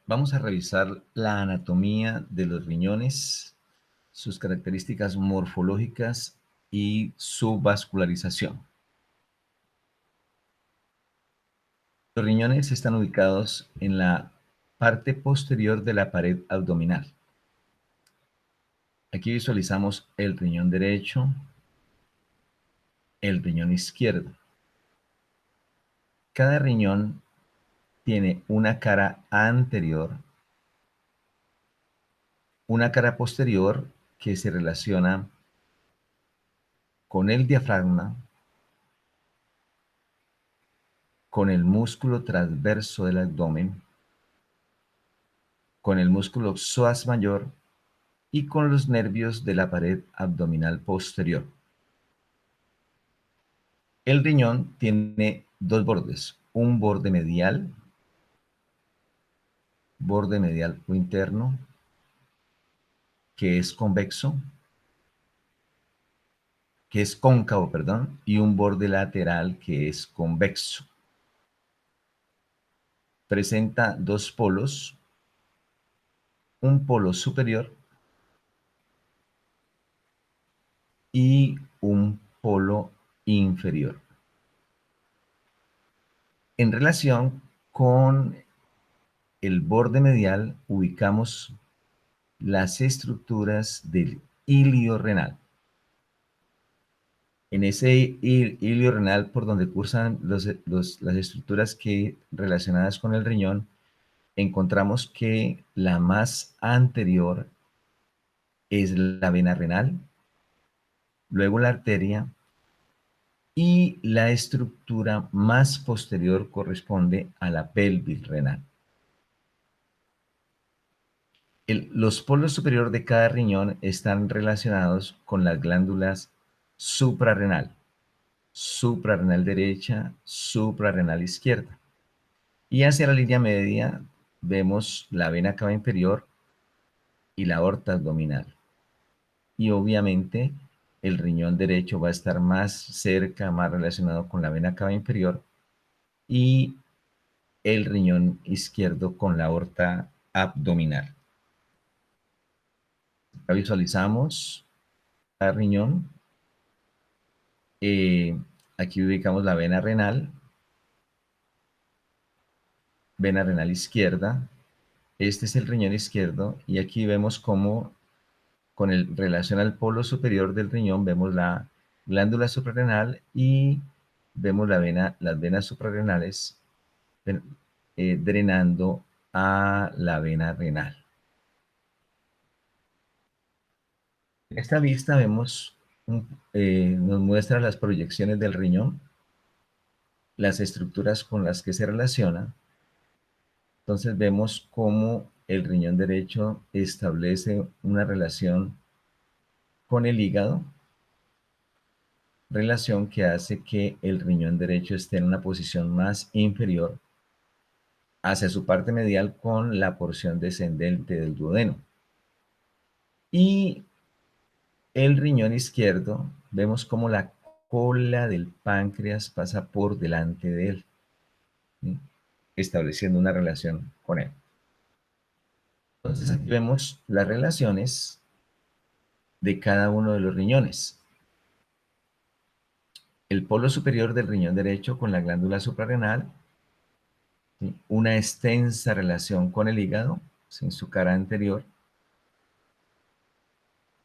Vamos a revisar la anatomía de los riñones, sus características morfológicas y su vascularización. Los riñones están ubicados en la parte posterior de la pared abdominal. Aquí visualizamos el riñón derecho, el riñón izquierdo. Cada riñón tiene una cara anterior, una cara posterior que se relaciona con el diafragma, con el músculo transverso del abdomen, con el músculo psoas mayor y con los nervios de la pared abdominal posterior. El riñón tiene dos bordes, un borde medial o interno, que es convexo, que es cóncavo, perdón, y un borde lateral que es convexo. Presenta dos polos, un polo superior y un polo inferior. En relación con el borde medial ubicamos las estructuras del hilio renal. En ese hilio renal por donde cursan las estructuras relacionadas con el riñón, encontramos que la más anterior es la vena renal, luego la arteria, y la estructura más posterior corresponde a la pelvis renal. Los polos superiores de cada riñón están relacionados con las glándulas suprarrenal, suprarrenal derecha, suprarrenal izquierda. Y hacia la línea media vemos la vena cava inferior y la aorta abdominal. Y obviamente el riñón derecho va a estar más cerca, más relacionado con la vena cava inferior, y el riñón izquierdo con la aorta abdominal. Acá visualizamos el riñón. Aquí ubicamos la vena renal izquierda. Este es el riñón izquierdo y aquí vemos cómo con relación al polo superior del riñón vemos la glándula suprarrenal y vemos las venas suprarrenales drenando a la vena renal. En esta vista vemos, nos muestra las proyecciones del riñón, las estructuras con las que se relaciona. Entonces vemos cómo el riñón derecho establece una relación con el hígado, relación que hace que el riñón derecho esté en una posición más inferior hacia su parte medial con la porción descendente del duodeno. Y el riñón izquierdo, vemos cómo la cola del páncreas pasa por delante de él, ¿sí? Estableciendo una relación con él. Entonces aquí vemos las relaciones de cada uno de los riñones. El polo superior del riñón derecho con la glándula suprarrenal, ¿sí? Una extensa relación con el hígado, ¿sí? En su cara anterior.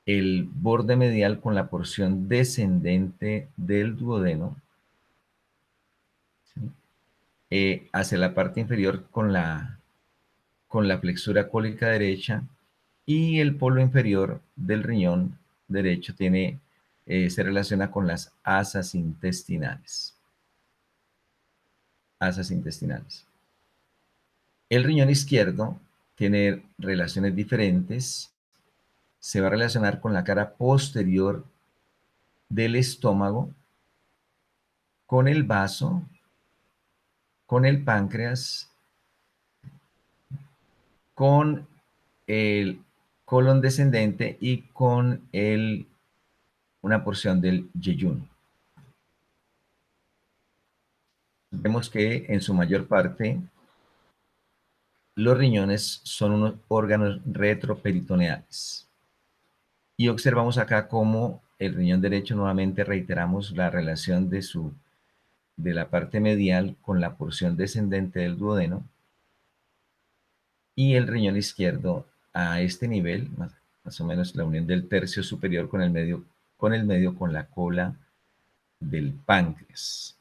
El borde medial con la porción descendente del duodeno, ¿sí? Hacia la parte inferior con la flexura cólica derecha, y el polo inferior del riñón derecho se relaciona con las asas intestinales. Asas intestinales. El riñón izquierdo tiene relaciones diferentes. Se va a relacionar con la cara posterior del estómago, con el vaso, con el páncreas, con el colon descendente y con una porción del yeyuno. Vemos que en su mayor parte los riñones son unos órganos retroperitoneales. Y observamos acá cómo el riñón derecho, nuevamente reiteramos la relación de la parte medial con la porción descendente del duodeno, y el riñón izquierdo a este nivel, más o menos la unión del tercio superior con el medio, con la cola del páncreas.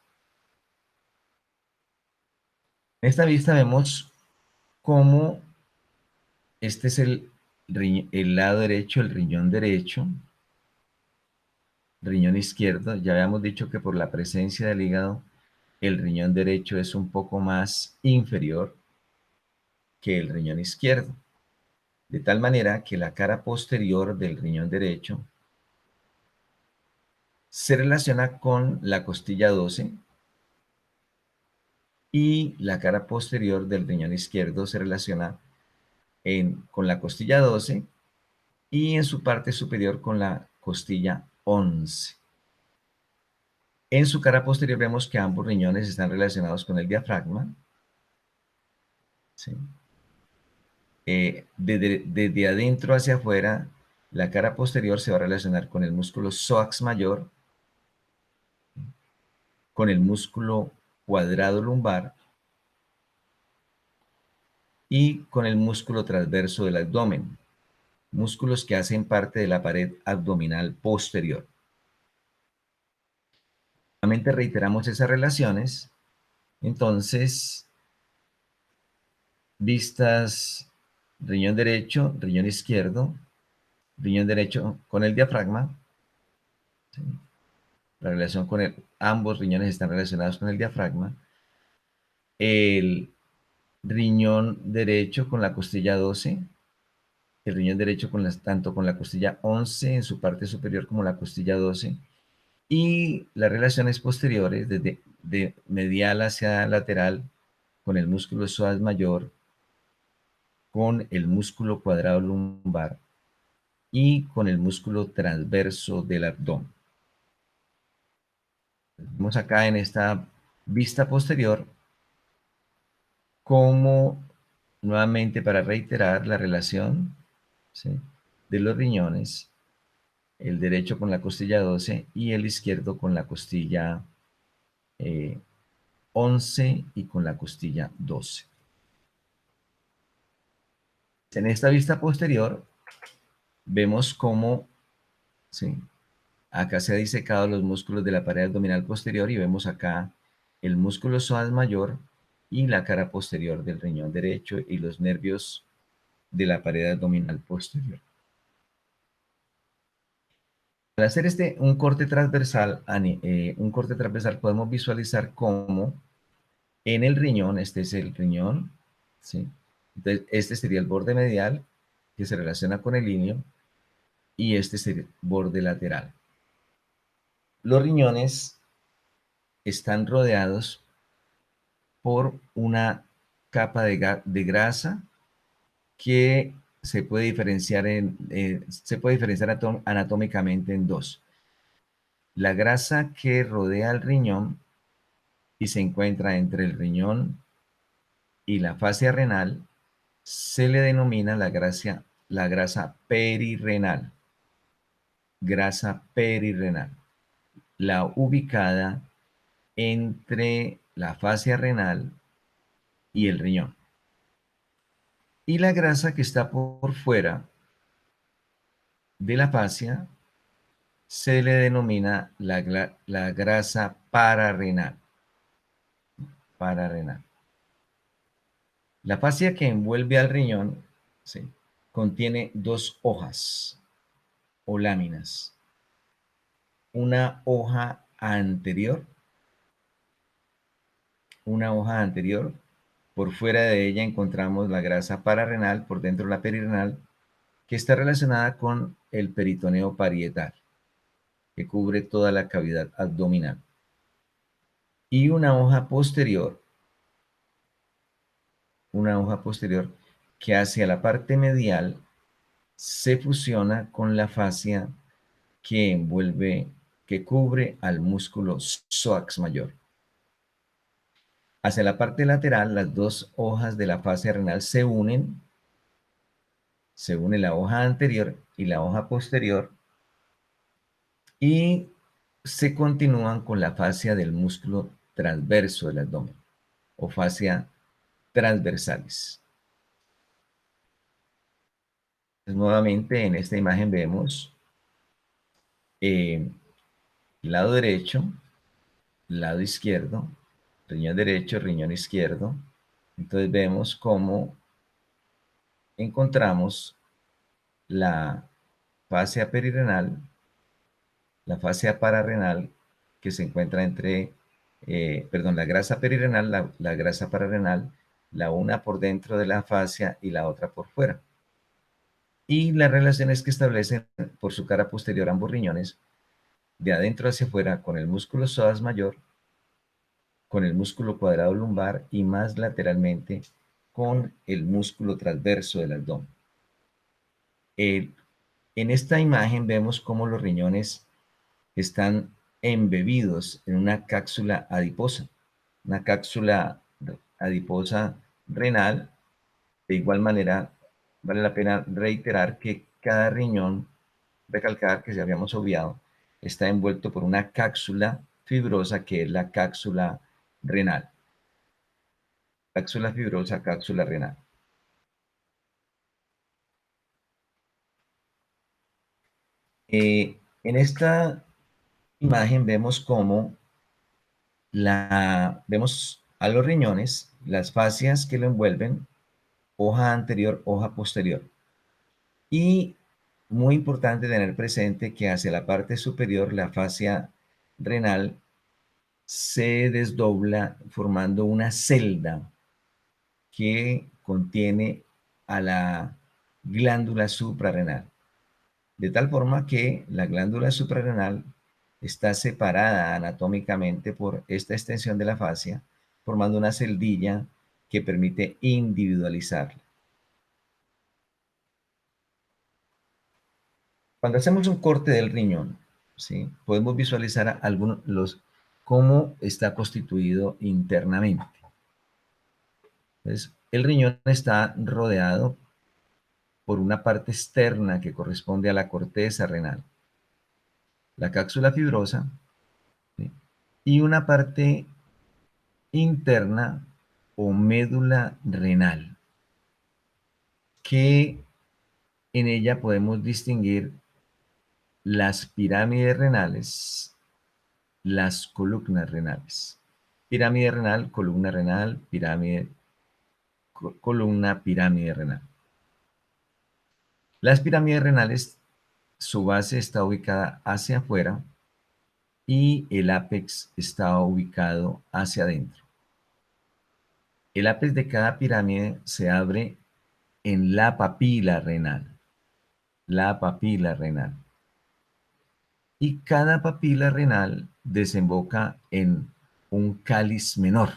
En esta vista vemos cómo este es el lado derecho, el riñón izquierdo. Ya habíamos dicho que por la presencia del hígado, el riñón derecho es un poco más inferior que el riñón izquierdo, de tal manera que la cara posterior del riñón derecho se relaciona con la costilla 12 y la cara posterior del riñón izquierdo se relaciona con la costilla 12 y en su parte superior con la costilla 11. En su cara posterior vemos que ambos riñones están relacionados con el diafragma. ¿Sí? Desde adentro hacia afuera, la cara posterior se va a relacionar con el músculo psoas mayor, con el músculo cuadrado lumbar y con el músculo transverso del abdomen, músculos que hacen parte de la pared abdominal posterior. Nuevamente reiteramos esas relaciones. Entonces, vistas riñón derecho, riñón derecho con el diafragma. ¿Sí? La relación con ambos riñones están relacionados con el diafragma. El riñón derecho con la costilla 12, el riñón derecho tanto con la costilla 11 en su parte superior como la costilla 12, y las relaciones posteriores desde de medial hacia lateral con el músculo psoas mayor, con el músculo cuadrado lumbar y con el músculo transverso del abdomen. Vemos acá en esta vista posterior cómo, nuevamente para reiterar la relación, ¿sí?, de los riñones, el derecho con la costilla 12 y el izquierdo con la costilla 11 y con la costilla 12. En esta vista posterior vemos cómo, ¿sí?, acá se ha disecado los músculos de la pared abdominal posterior y vemos acá el músculo psoas mayor y la cara posterior del riñón derecho y los nervios de la pared abdominal posterior. Al hacer un corte transversal podemos visualizar cómo en el riñón, este es el riñón, ¿sí? Entonces, este sería el borde medial que se relaciona con el ilio y este sería el borde lateral. Los riñones están rodeados por una capa de grasa que se puede diferenciar, anatómicamente en dos. La grasa que rodea el riñón y se encuentra entre el riñón y la fascia renal se le denomina la grasa perirrenal. Grasa perirrenal. La ubicada entre la fascia renal y el riñón. Y la grasa que está por fuera de la fascia se le denomina la grasa pararrenal. Pararrenal. La fascia que envuelve al riñón, ¿sí?, contiene dos hojas o láminas. Una hoja anterior, por fuera de ella encontramos la grasa pararrenal, por dentro la perirrenal, que está relacionada con el peritoneo parietal, que cubre toda la cavidad abdominal. Y una hoja posterior que hacia la parte medial se fusiona con la fascia que cubre al músculo psoas mayor. Hacia la parte lateral, las dos hojas de la fascia renal se une la hoja anterior y la hoja posterior y se continúan con la fascia del músculo transverso del abdomen o fascia transversalis. Entonces, nuevamente en esta imagen vemos lado derecho, lado izquierdo, riñón derecho, riñón izquierdo. Entonces vemos cómo encontramos la fascia perirenal, la fascia pararrenal que se encuentra entre, la grasa perirenal, la grasa pararrenal, la una por dentro de la fascia y la otra por fuera. Y las relaciones que establecen por su cara posterior ambos riñones, de adentro hacia afuera, con el músculo psoas mayor, con el músculo cuadrado lumbar y más lateralmente con el músculo transverso del abdomen. En esta imagen vemos cómo los riñones están embebidos en una cápsula adiposa renal. De igual manera, vale la pena reiterar que cada riñón, recalcar que si habíamos obviado, está envuelto por una cápsula fibrosa que es la cápsula renal. Cápsula fibrosa, cápsula renal. En esta imagen vemos cómo vemos a los riñones, las fascias que lo envuelven, hoja anterior, hoja posterior. Y muy importante tener presente que hacia la parte superior la fascia renal se desdobla formando una celda que contiene a la glándula suprarrenal. De tal forma que la glándula suprarrenal está separada anatómicamente por esta extensión de la fascia, formando una celdilla que permite individualizarla. Cuando hacemos un corte del riñón, ¿sí?, podemos visualizar cómo está constituido internamente. Entonces, el riñón está rodeado por una parte externa que corresponde a la corteza renal, la cápsula fibrosa, ¿sí?, y una parte interna o médula renal, que en ella podemos distinguir las pirámides renales, las columnas renales. Pirámide renal, columna renal, pirámide, columna, pirámide renal. Las pirámides renales, su base está ubicada hacia afuera y el ápex está ubicado hacia adentro. El ápex de cada pirámide se abre en la papila renal. La papila renal. Y cada papila renal desemboca en un cáliz menor,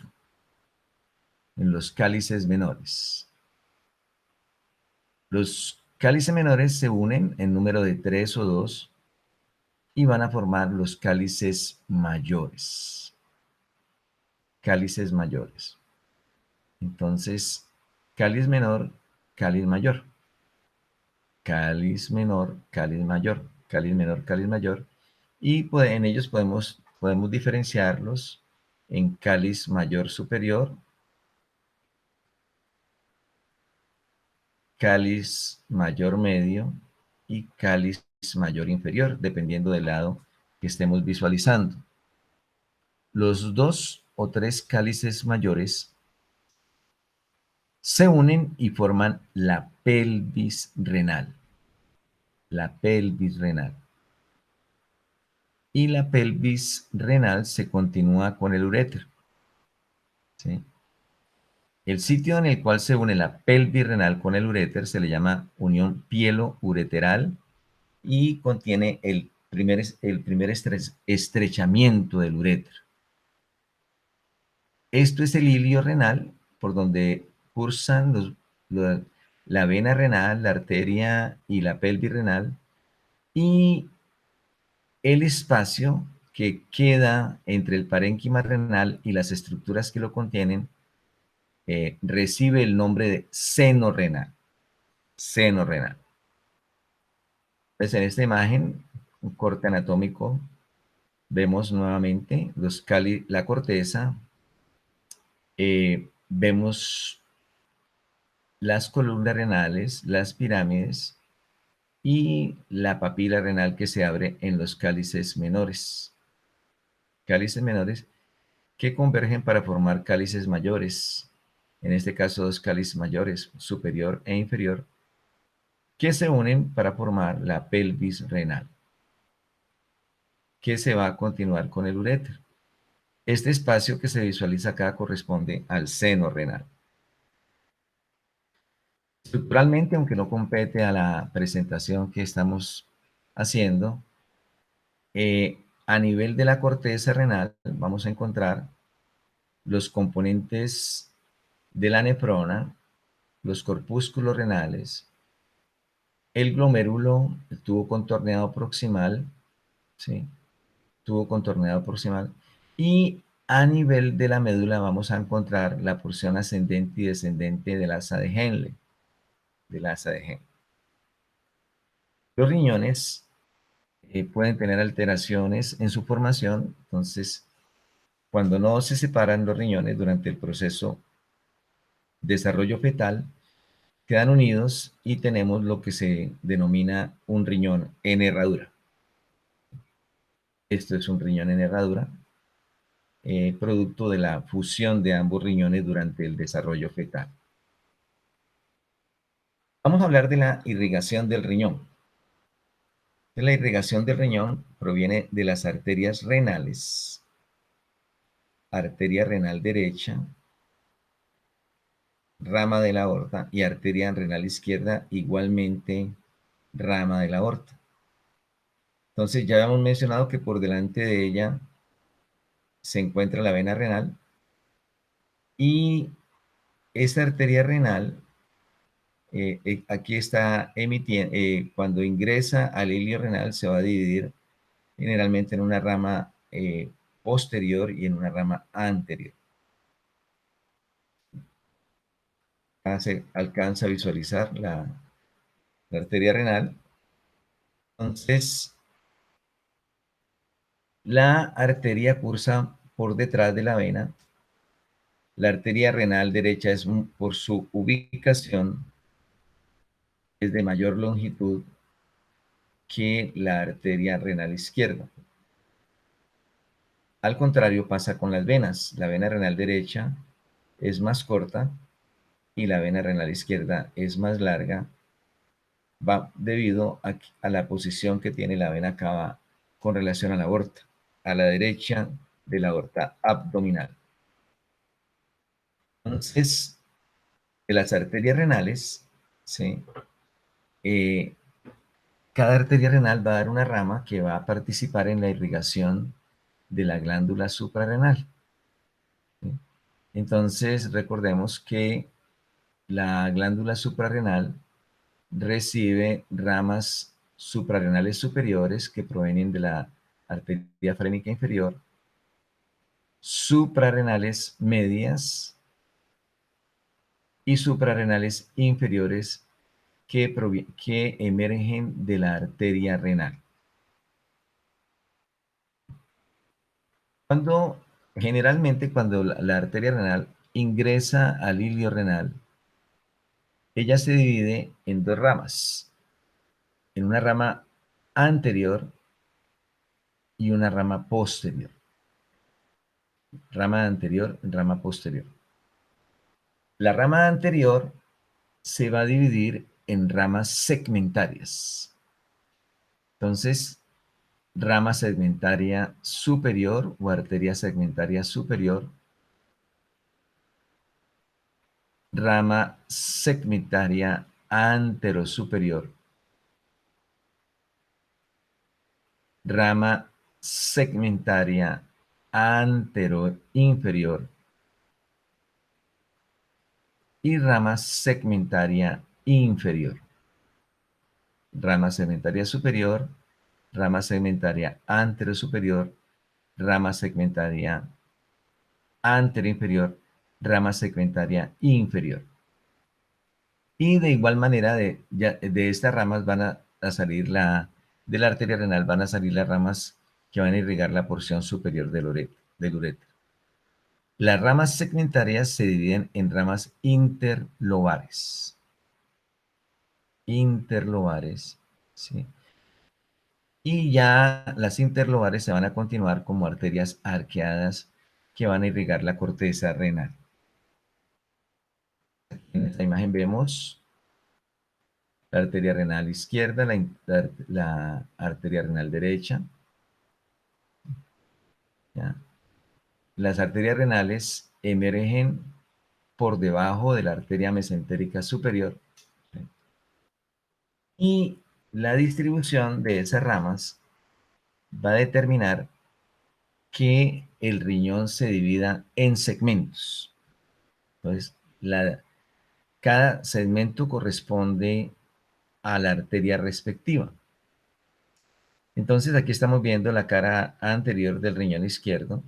en los cálices menores. Los cálices menores se unen en número de 3 o 2 y van a formar los cálices mayores. Cálices mayores. Entonces, cáliz menor, cáliz mayor. Cáliz menor, cáliz mayor. Cáliz menor, cáliz mayor. Y en ellos podemos diferenciarlos en cáliz mayor superior, cáliz mayor medio y cáliz mayor inferior, dependiendo del lado que estemos visualizando. Los 2 o 3 cálices mayores se unen y forman la pelvis renal. La pelvis renal. Y la pelvis renal se continúa con el uréter, ¿sí? El sitio en el cual se une la pelvis renal con el uréter se le llama unión pielo-ureteral y contiene el primer estrechamiento del uréter. Esto es el hilio renal por donde cursan la vena renal, la arteria y la pelvis renal, y el espacio que queda entre el parénquima renal y las estructuras que lo contienen recibe el nombre de seno renal. Seno renal. Entonces, en esta imagen, un corte anatómico, vemos nuevamente la corteza, vemos las columnas renales, las pirámides y la papila renal que se abre en los cálices menores. Cálices menores que convergen para formar cálices mayores. En este caso, dos cálices mayores, superior e inferior, que se unen para formar la pelvis renal, que se va a continuar con el uréter. Este espacio que se visualiza acá corresponde al seno renal. Estructuralmente, aunque no compete a la presentación que estamos haciendo, a nivel de la corteza renal vamos a encontrar los componentes de la nefrona, los corpúsculos renales, el glomérulo, el tubo contorneado proximal, ¿sí? Tubo contorneado proximal, y a nivel de la médula vamos a encontrar la porción ascendente y descendente del asa de Henle, del asa de Henle. Los riñones pueden tener alteraciones en su formación, entonces cuando no se separan los riñones durante el proceso de desarrollo fetal, quedan unidos y tenemos lo que se denomina un riñón en herradura. Esto es un riñón en herradura, producto de la fusión de ambos riñones durante el desarrollo fetal. Vamos a hablar de la irrigación del riñón. La irrigación del riñón proviene de las arterias renales. Arteria renal derecha, rama de la aorta, y arteria renal izquierda, igualmente rama de la aorta. Entonces ya hemos mencionado que por delante de ella se encuentra la vena renal, y esta arteria renal aquí está emitiendo, cuando ingresa al hilio renal se va a dividir generalmente en una rama posterior y en una rama anterior. Se alcanza a visualizar la arteria renal. Entonces, la arteria cursa por detrás de la vena. La arteria renal derecha es por su ubicación, es de mayor longitud que la arteria renal izquierda. Al contrario pasa con las venas. La vena renal derecha es más corta y la vena renal izquierda es más larga, va debido a la posición que tiene la vena cava con relación a la aorta, a la derecha de la aorta abdominal. Entonces, de las arterias renales, ¿sí? Cada arteria renal va a dar una rama que va a participar en la irrigación de la glándula suprarrenal, ¿sí? Entonces, recordemos que la glándula suprarrenal recibe ramas suprarrenales superiores que provienen de la arteria frénica inferior, suprarrenales medias y suprarrenales inferiores que emergen de la arteria renal. Generalmente cuando la arteria renal ingresa al hilio renal, ella se divide en dos ramas, en una rama anterior y una rama posterior. Rama anterior, rama posterior. La rama anterior se va a dividir en ramas segmentarias. Entonces, rama segmentaria superior o arteria segmentaria superior, rama segmentaria anterosuperior, rama segmentaria anteroinferior y rama segmentaria inferior. Rama segmentaria superior, rama segmentaria anterosuperior rama segmentaria anterior inferior, rama segmentaria inferior. Y de igual manera, de estas ramas van a salir de la arteria renal, van a salir las ramas que van a irrigar la porción superior del uréter. Las ramas segmentarias se dividen en ramas interlobares. Interlobares, ¿sí? Y ya las interlobares se van a continuar como arterias arqueadas que van a irrigar la corteza renal. En esta imagen vemos la arteria renal izquierda, la arteria renal derecha. ¿Ya? Las arterias renales emergen por debajo de la arteria mesentérica superior, ¿sí? Y la distribución de esas ramas va a determinar que el riñón se divida en segmentos. Entonces, cada segmento corresponde a la arteria respectiva. Entonces, aquí estamos viendo la cara anterior del riñón izquierdo.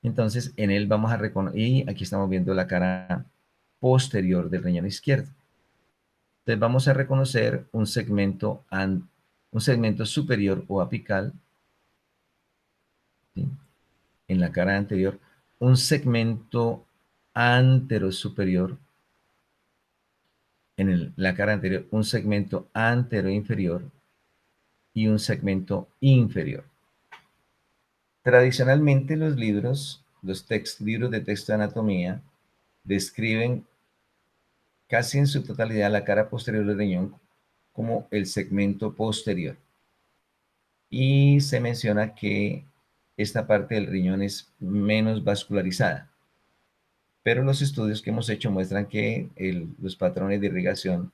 Entonces, en él vamos a reconocer, y aquí estamos viendo la cara posterior del riñón izquierdo. Entonces, vamos a reconocer un segmento superior o apical, ¿sí? En la cara anterior, un segmento anterosuperior, en la cara anterior, un segmento anteroinferior y un segmento inferior. Tradicionalmente los libros, libros de texto de anatomía, describen casi en su totalidad la cara posterior del riñón como el segmento posterior. Y se menciona que esta parte del riñón es menos vascularizada. Pero los estudios que hemos hecho muestran que los patrones de irrigación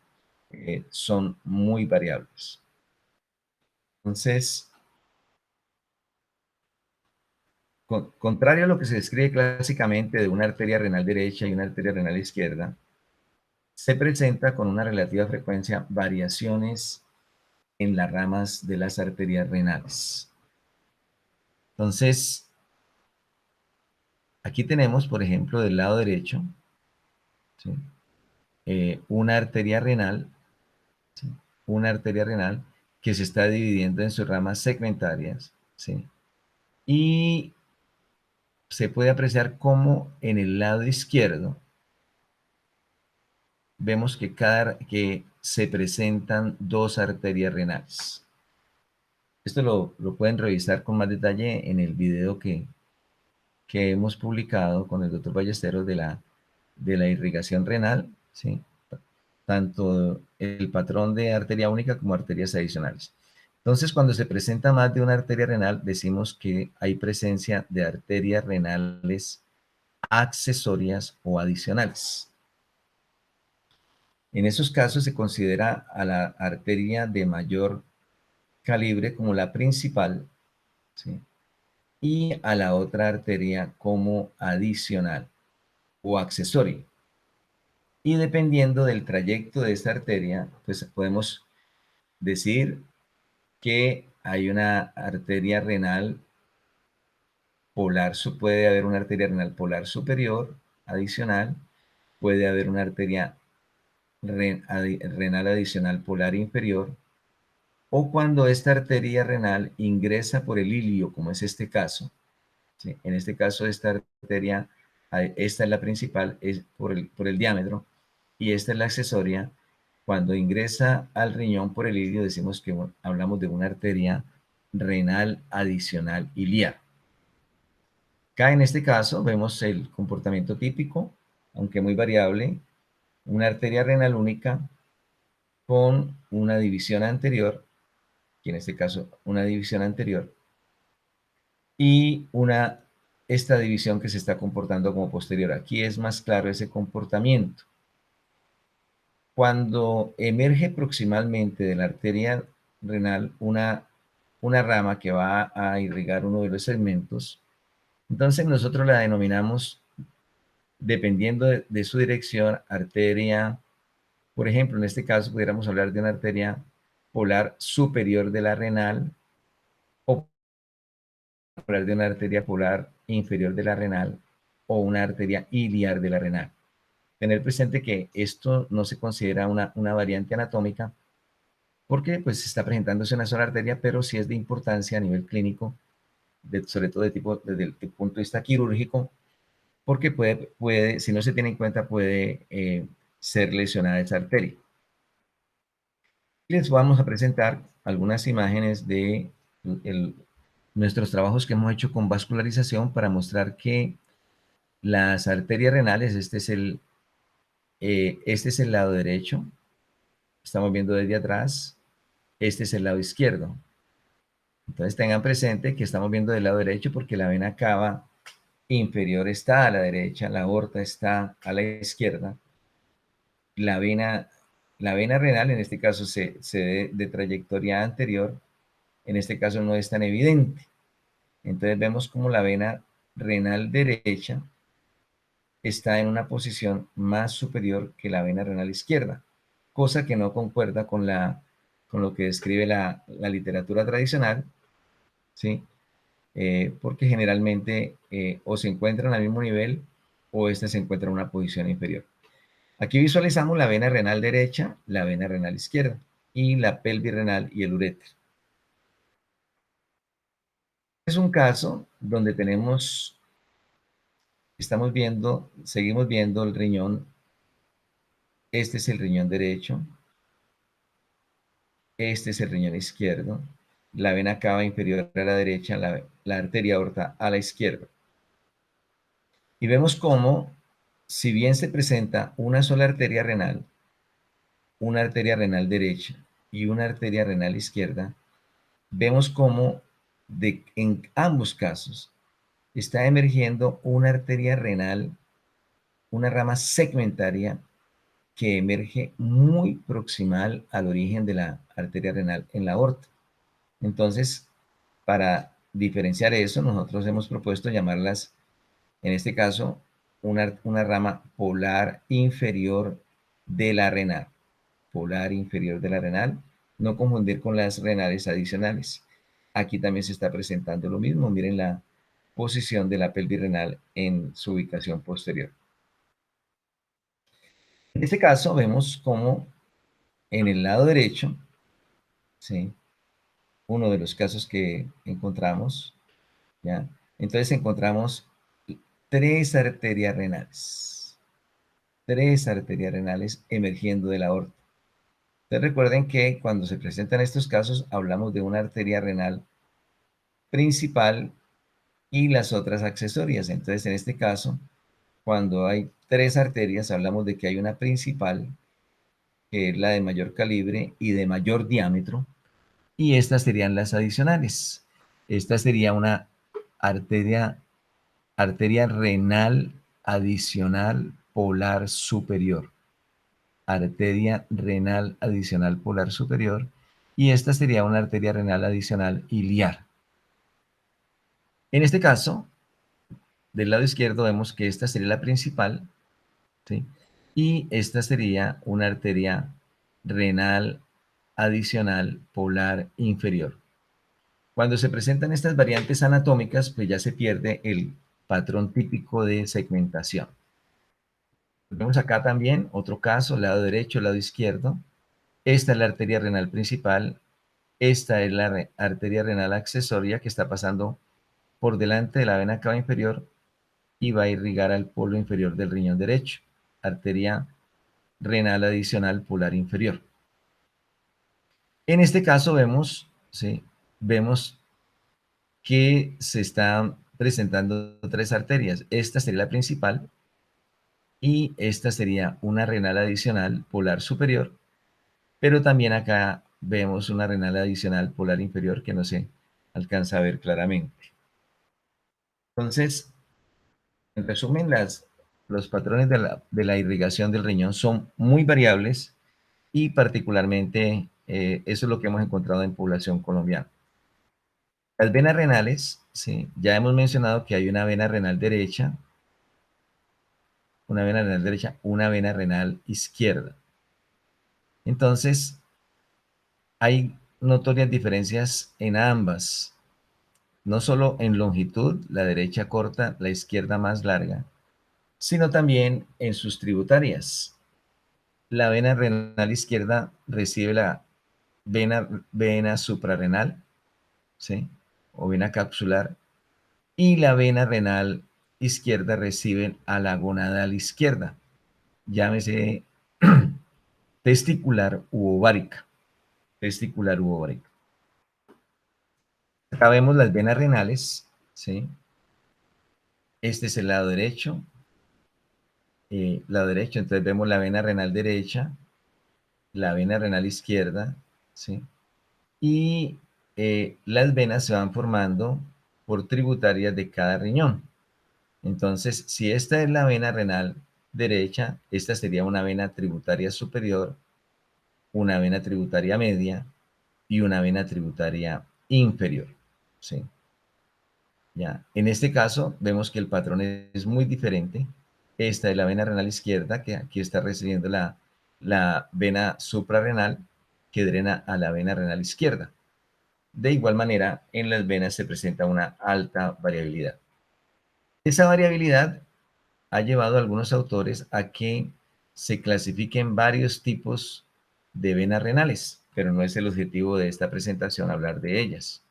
son muy variables. Entonces, contrario a lo que se describe clásicamente de una arteria renal derecha y una arteria renal izquierda, se presenta con una relativa frecuencia variaciones en las ramas de las arterias renales. Entonces, aquí tenemos, por ejemplo, del lado derecho, ¿sí? Una arteria renal, ¿sí? Una arteria renal que se está dividiendo en sus ramas segmentarias, ¿sí? Y se puede apreciar cómo en el lado izquierdo vemos que se presentan dos arterias renales. Esto lo pueden revisar con más detalle en el video que hemos publicado con el doctor Ballesteros de la irrigación renal, ¿sí? Tanto el patrón de arteria única como arterias adicionales. Entonces, cuando se presenta más de una arteria renal, decimos que hay presencia de arterias renales accesorias o adicionales. En esos casos se considera a la arteria de mayor calibre como la principal, ¿sí? Y a la otra arteria como adicional o accesoria. Y dependiendo del trayecto de esta arteria, pues podemos decir que hay una arteria renal polar, puede haber una arteria renal polar superior, adicional, puede haber una arteria renal adicional polar inferior, o cuando esta arteria renal ingresa por el ilio, como es este caso, ¿sí? En este caso, esta arteria, esta es la principal, es por el diámetro, y esta es la accesoria. Cuando ingresa al riñón por el ilio, decimos que hablamos de una arteria renal adicional iliar. Acá en este caso vemos el comportamiento típico, aunque muy variable, una arteria renal única con una división anterior, y en este caso una división anterior, y esta división que se está comportando como posterior. Aquí es más claro ese comportamiento. Cuando emerge proximalmente de la arteria renal una rama que va a irrigar uno de los segmentos, entonces nosotros la denominamos, dependiendo de su dirección, arteria, por ejemplo, en este caso pudiéramos hablar de una arteria polar superior de la renal o hablar de una arteria polar inferior de la renal o una arteria iliar de la renal. Tener presente que esto no se considera una variante anatómica porque pues está presentándose una sola arteria, pero sí es de importancia a nivel clínico, sobre todo desde el punto de vista quirúrgico, porque si no se tiene en cuenta, puede ser lesionada esa arteria. Les vamos a presentar algunas imágenes de nuestros trabajos que hemos hecho con vascularización para mostrar que las arterias renales, este es el lado derecho, estamos viendo desde atrás, este es el lado izquierdo. Entonces tengan presente que estamos viendo del lado derecho porque la vena cava inferior está a la derecha, la aorta está a la izquierda, la vena, la vena renal en este caso se de trayectoria anterior, en este caso no es tan evidente. Entonces vemos como la vena renal derecha está en una posición más superior que la vena renal izquierda, cosa que no concuerda con lo que describe la literatura tradicional, ¿sí? Porque generalmente o se encuentran al mismo nivel o esta se encuentra en una posición inferior. Aquí visualizamos la vena renal derecha, la vena renal izquierda y la pelvis renal y el uréter. Es un caso donde seguimos viendo el riñón. Este es el riñón derecho, este es el riñón izquierdo, la vena cava inferior a la derecha, la arteria aorta a la izquierda. Y vemos cómo, si bien se presenta una sola arteria renal, una arteria renal derecha y una arteria renal izquierda, vemos cómo en ambos casos está emergiendo una arteria renal, una rama segmentaria que emerge muy proximal al origen de la arteria renal en la aorta. Entonces, para diferenciar eso, nosotros hemos propuesto llamarlas, en este caso, una rama polar inferior de la renal. Polar inferior de la renal, no confundir con las renales adicionales. Aquí también se está presentando lo mismo. Miren la posición de la pelvis renal en su ubicación posterior. En este caso vemos como en el lado derecho, ¿sí? Uno de los casos que encontramos, ¿ya? Entonces encontramos tres arterias renales. Tres arterias renales emergiendo de la aorta. Entonces recuerden que cuando se presentan estos casos hablamos de una arteria renal principal y las otras accesorias. Entonces en este caso, cuando hay tres arterias, hablamos de que hay una principal, que es la de mayor calibre y de mayor diámetro, y estas serían las adicionales. Esta sería una arteria, arteria renal adicional polar superior. Arteria renal adicional polar superior. Y esta sería una arteria renal adicional iliar. En este caso, del lado izquierdo vemos que esta sería la principal, ¿sí? Y esta sería una arteria renal adicional polar inferior. Cuando se presentan estas variantes anatómicas, pues ya se pierde el patrón típico de segmentación. Vemos acá también otro caso, lado derecho, lado izquierdo. Esta es la arteria renal principal, esta es la arteria renal accesoria que está pasando por delante de la vena cava inferior y va a irrigar al polo inferior del riñón derecho, arteria renal adicional polar inferior. En este caso vemos, ¿sí? Vemos que se están presentando tres arterias. Esta sería la principal y esta sería una renal adicional polar superior, pero también acá vemos una renal adicional polar inferior que no se alcanza a ver claramente. Entonces, en resumen, los patrones de la irrigación del riñón son muy variables y particularmente eso es lo que hemos encontrado en población colombiana. Las venas renales, sí, ya hemos mencionado que hay una vena renal derecha, una vena renal derecha, una vena renal izquierda. Entonces, hay notorias diferencias en ambas. no solo en longitud, la derecha corta, la izquierda más larga, sino también en sus tributarias. La vena renal izquierda recibe la vena suprarrenal, ¿sí? O vena capsular, y la vena renal izquierda recibe a la gonadal izquierda, llámese testicular u ovárica, testicular u ovárica. Acá vemos las venas renales, ¿sí? Este es el lado derecho, entonces vemos la vena renal derecha, la vena renal izquierda, ¿sí? Y las venas se van formando por tributarias de cada riñón. Entonces, si esta es la vena renal derecha, esta sería una vena tributaria superior, una vena tributaria media y una vena tributaria inferior, ¿sí? Ya. En este caso, vemos que el patrón es muy diferente. Esta es la vena renal izquierda, que aquí está recibiendo la vena suprarrenal, que drena a la vena renal izquierda. De igual manera, en las venas se presenta una alta variabilidad. Esa variabilidad ha llevado a algunos autores a que se clasifiquen varios tipos de venas renales, pero no es el objetivo de esta presentación hablar de ellas.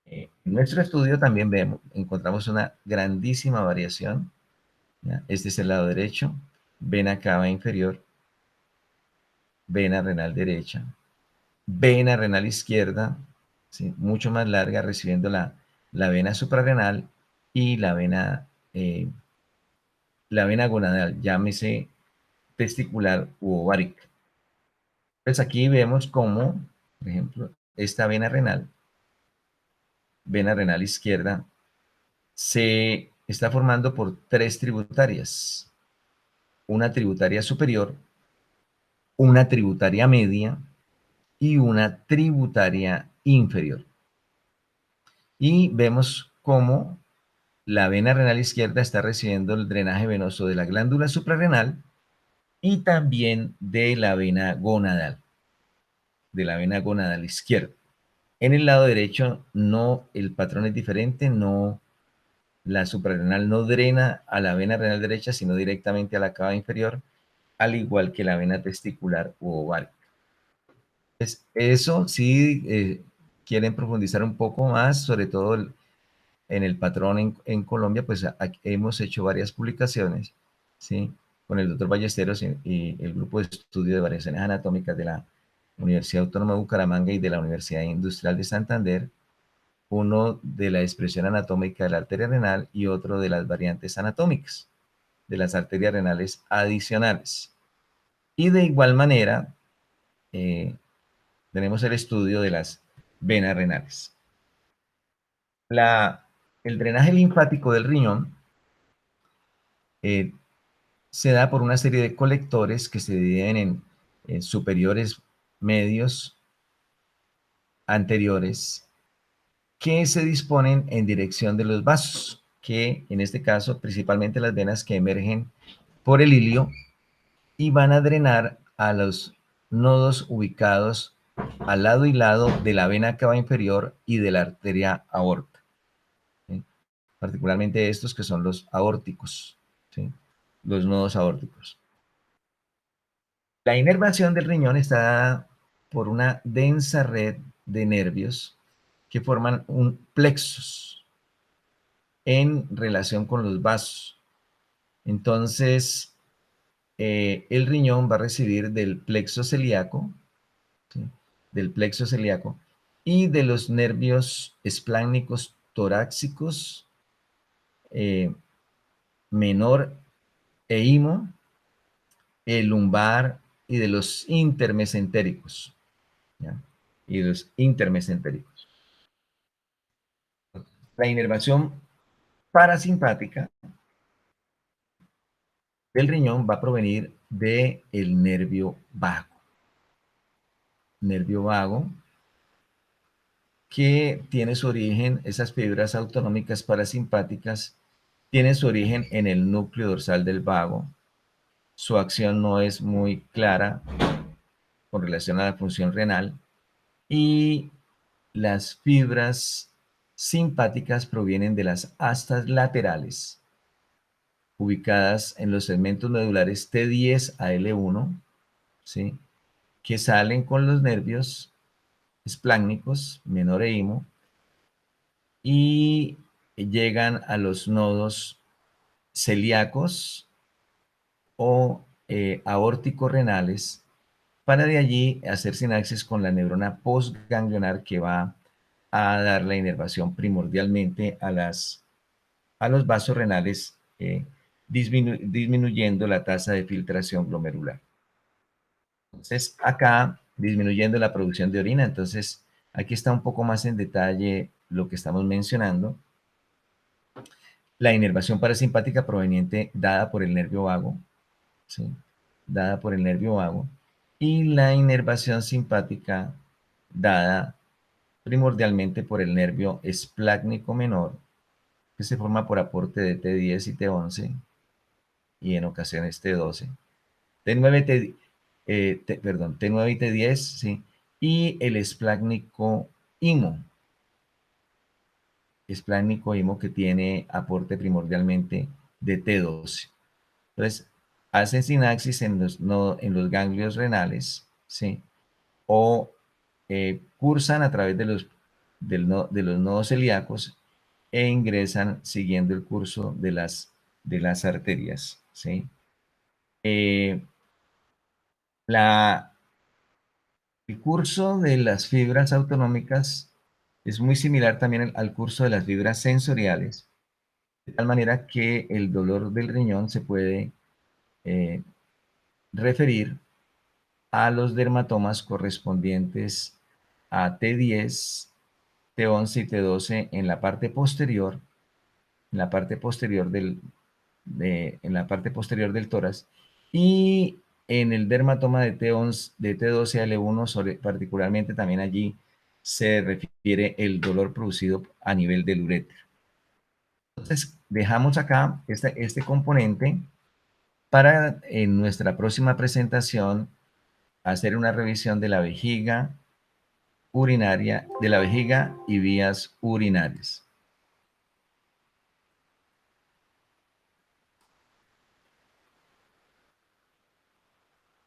En nuestro estudio también encontramos una grandísima variación, ¿ya? Este es el lado derecho, vena cava inferior, vena renal derecha, vena renal izquierda, ¿sí? Mucho más larga, recibiendo la vena suprarrenal y la vena gonadal, llámese testicular u ovárica. Pues aquí vemos cómo, por ejemplo, esta vena renal izquierda, se está formando por tres tributarias. Una tributaria superior, una tributaria media y una tributaria inferior. Y vemos cómo la vena renal izquierda está recibiendo el drenaje venoso de la glándula suprarrenal y también de la vena gonadal izquierda. En el lado derecho, no, el patrón es diferente, no, la suprarrenal no drena a la vena renal derecha, sino directamente a la cava inferior, al igual que la vena testicular u ovárica. Eso sí, quieren profundizar un poco más, sobre todo en el patrón en Colombia, pues hemos hecho varias publicaciones, ¿sí? Con el doctor Ballesteros y el grupo de estudio de variaciones anatómicas de la Universidad Autónoma de Bucaramanga y de la Universidad Industrial de Santander, uno de la expresión anatómica de la arteria renal y otro de las variantes anatómicas de las arterias renales adicionales. Y de igual manera, tenemos el estudio de las venas renales. El drenaje linfático del riñón se da por una serie de colectores que se dividen en superiores, medios, anteriores, que se disponen en dirección de los vasos, que en este caso principalmente las venas que emergen por el ilio y van a drenar a los nodos ubicados al lado y lado de la vena cava inferior y de la arteria aorta, ¿sí? Particularmente estos que son los aórticos, ¿sí? Los nodos aórticos. La inervación del riñón está dada por una densa red de nervios que forman un plexus en relación con los vasos. Entonces, el riñón va a recibir del plexo celíaco, ¿sí? Del plexo celíaco y de los nervios espláncnicos torácicos, eh, menor e imo, el lumbar y de los intermesentéricos, ¿ya? Y los intermesentéricos. La inervación parasimpática del riñón va a provenir del nervio vago, que tiene su origen, esas fibras autonómicas parasimpáticas, tienen su origen en el núcleo dorsal del vago. Su acción no es muy clara con relación a la función renal y las fibras simpáticas provienen de las astas laterales, ubicadas en los segmentos medulares T10 a L1, ¿sí? Que salen con los nervios espláncnicos, menor e imo, y llegan a los nodos celíacos o aórtico-renales, para de allí hacer sinapsis con la neurona postganglionar que va a dar la inervación primordialmente a los vasos renales, disminuyendo la tasa de filtración glomerular. Entonces, acá disminuyendo la producción de orina. Entonces, aquí está un poco más en detalle lo que estamos mencionando. La inervación parasimpática proveniente dada por el nervio vago, ¿sí? Dada por el nervio vago, y la inervación simpática dada primordialmente por el nervio esplácnico menor, que se forma por aporte de T10 y T11, y en ocasiones T12. T9, perdón, T9 y T10, ¿sí? Y el esplácnico imo que tiene aporte primordialmente de T12. Entonces, hacen sinapsis en los, no, en los ganglios renales, ¿sí? O cursan a través de los nodos celíacos e ingresan siguiendo el curso de las arterias, ¿sí? Eh, la, el curso de las fibras autonómicas es muy similar también al curso de las fibras sensoriales, de tal manera que el dolor del riñón se puede eh, referir a los dermatomas correspondientes a T10, T11 y T12 en la parte posterior, en la parte posterior en la parte posterior del tórax, y en el dermatoma de T11, de T12 a L1, particularmente también allí se refiere el dolor producido a nivel del uréter. Entonces, dejamos acá este componente para en nuestra próxima presentación hacer una revisión de la vejiga urinaria, de la vejiga y vías urinarias.